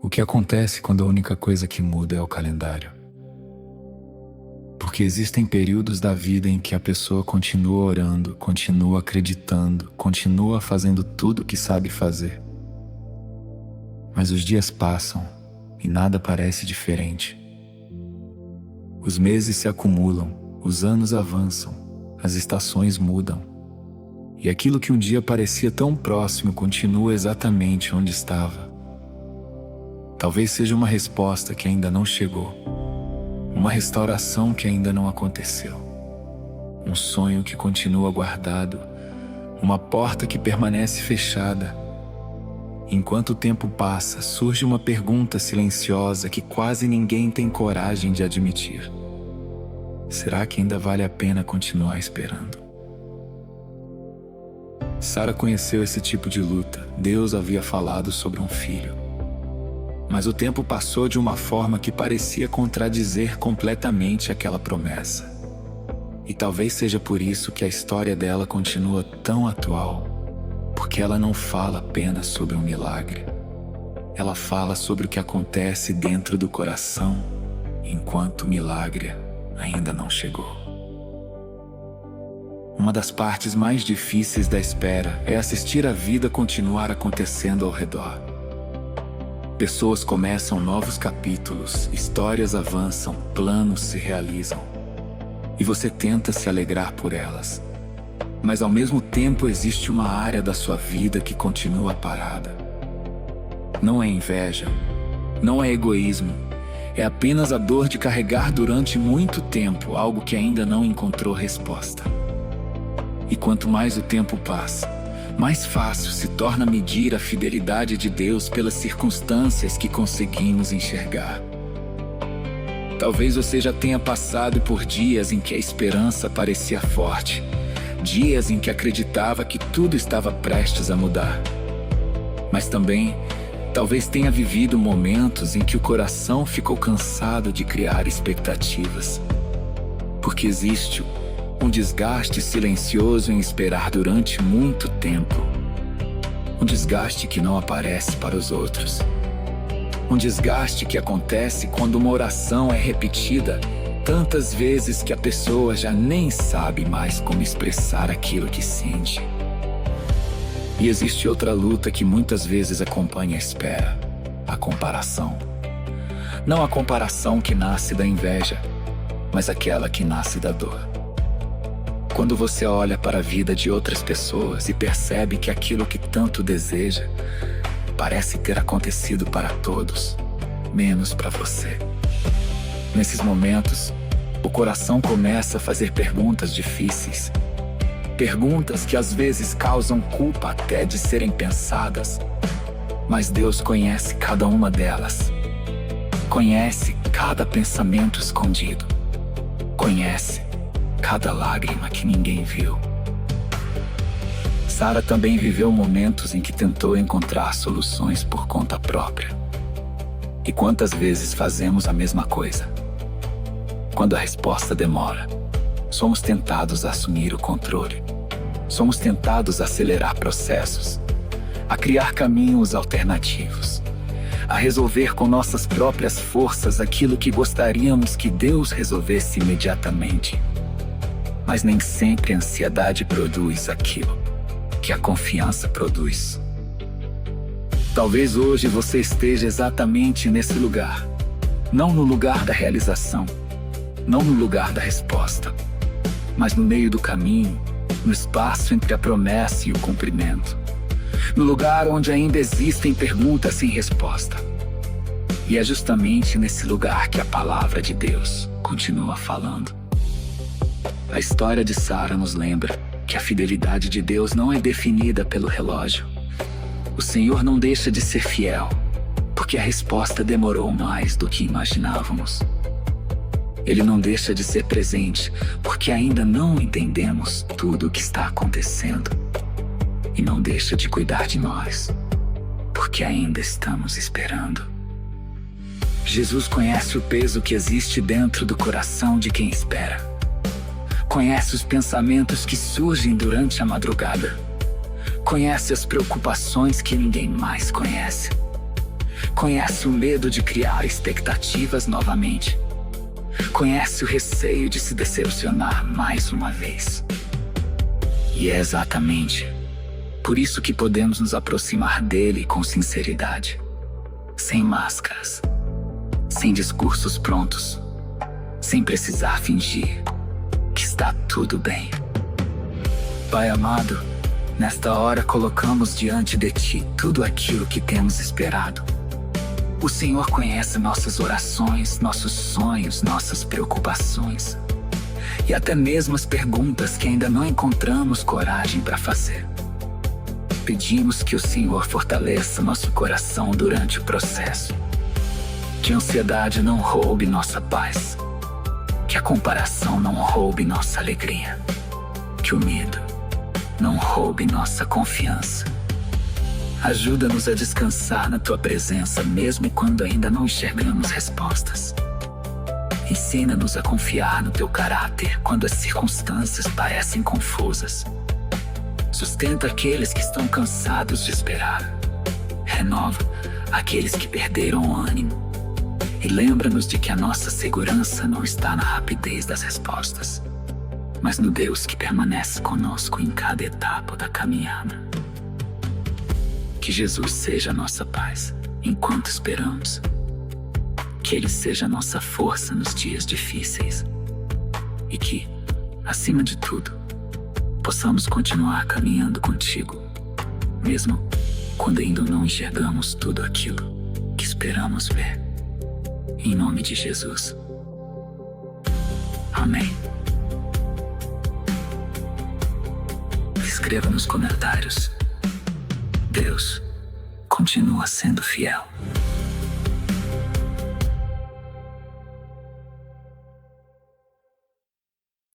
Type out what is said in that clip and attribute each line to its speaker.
Speaker 1: O que acontece quando a única coisa que muda é o calendário? Porque existem períodos da vida em que a pessoa continua orando, continua acreditando, continua fazendo tudo o que sabe fazer. Mas os dias passam e nada parece diferente. Os meses se acumulam, os anos avançam, as estações mudam. E aquilo que um dia parecia tão próximo continua exatamente onde estava. Talvez seja uma resposta que ainda não chegou, uma restauração que ainda não aconteceu, um sonho que continua guardado, uma porta que permanece fechada. Enquanto o tempo passa, surge uma pergunta silenciosa que quase ninguém tem coragem de admitir. Será que ainda vale a pena continuar esperando? Sara conheceu esse tipo de luta. Deus havia falado sobre um filho. Mas o tempo passou de uma forma que parecia contradizer completamente aquela promessa. E talvez seja por isso que a história dela continua tão atual, porque ela não fala apenas sobre um milagre. Ela fala sobre o que acontece dentro do coração, enquanto o milagre ainda não chegou. Uma das partes mais difíceis da espera é assistir a vida continuar acontecendo ao redor. Pessoas começam novos capítulos, histórias avançam, planos se realizam. E você tenta se alegrar por elas. Mas ao mesmo tempo existe uma área da sua vida que continua parada. Não é inveja, não é egoísmo, é apenas a dor de carregar durante muito tempo algo que ainda não encontrou resposta. E quanto mais o tempo passa, mais fácil se torna medir a fidelidade de Deus pelas circunstâncias que conseguimos enxergar. Talvez você já tenha passado por dias em que a esperança parecia forte, dias em que acreditava que tudo estava prestes a mudar. Mas também, talvez tenha vivido momentos em que o coração ficou cansado de criar expectativas. Porque existe um desgaste silencioso em esperar durante muito tempo. Um desgaste que não aparece para os outros. Um desgaste que acontece quando uma oração é repetida tantas vezes que a pessoa já nem sabe mais como expressar aquilo que sente. E existe outra luta que muitas vezes acompanha a espera: a comparação. Não a comparação que nasce da inveja, mas aquela que nasce da dor. Quando você olha para a vida de outras pessoas e percebe que aquilo que tanto deseja parece ter acontecido para todos, menos para você. Nesses momentos, o coração começa a fazer perguntas difíceis. Perguntas que às vezes causam culpa até de serem pensadas. Mas Deus conhece cada uma delas. Conhece cada pensamento escondido. Conhece cada lágrima que ninguém viu. Sara também viveu momentos em que tentou encontrar soluções por conta própria. E quantas vezes fazemos a mesma coisa? Quando a resposta demora, somos tentados a assumir o controle. Somos tentados a acelerar processos, a criar caminhos alternativos, a resolver com nossas próprias forças aquilo que gostaríamos que Deus resolvesse imediatamente. Mas nem sempre a ansiedade produz aquilo que a confiança produz. Talvez hoje você esteja exatamente nesse lugar. Não no lugar da realização, não no lugar da resposta, mas no meio do caminho, no espaço entre a promessa e o cumprimento. No lugar onde ainda existem perguntas sem resposta. E é justamente nesse lugar que a palavra de Deus continua falando. A história de Sara nos lembra que a fidelidade de Deus não é definida pelo relógio. O Senhor não deixa de ser fiel, porque a resposta demorou mais do que imaginávamos. Ele não deixa de ser presente, porque ainda não entendemos tudo o que está acontecendo. E não deixa de cuidar de nós, porque ainda estamos esperando. Jesus conhece o peso que existe dentro do coração de quem espera. Conhece os pensamentos que surgem durante a madrugada. Conhece as preocupações que ninguém mais conhece. Conhece o medo de criar expectativas novamente. Conhece o receio de se decepcionar mais uma vez. E é exatamente por isso que podemos nos aproximar dele com sinceridade, sem máscaras, sem discursos prontos, sem precisar fingir que está tudo bem. Pai amado, nesta hora colocamos diante de Ti tudo aquilo que temos esperado. O Senhor conhece nossas orações, nossos sonhos, nossas preocupações e até mesmo as perguntas que ainda não encontramos coragem para fazer. Pedimos que o Senhor fortaleça nosso coração durante o processo. Que a ansiedade não roube nossa paz. Que a comparação não roube nossa alegria. Que o medo não roube nossa confiança. Ajuda-nos a descansar na Tua presença, mesmo quando ainda não enxergamos respostas. Ensina-nos a confiar no Teu caráter quando as circunstâncias parecem confusas. Sustenta aqueles que estão cansados de esperar. Renova aqueles que perderam o ânimo. E lembra-nos de que a nossa segurança não está na rapidez das respostas, mas no Deus que permanece conosco em cada etapa da caminhada. Que Jesus seja a nossa paz enquanto esperamos. Que Ele seja a nossa força nos dias difíceis. E que, acima de tudo, possamos continuar caminhando contigo, mesmo quando ainda não enxergamos tudo aquilo que esperamos ver. Em nome de Jesus. Amém. Escreva nos comentários: Deus continua sendo fiel.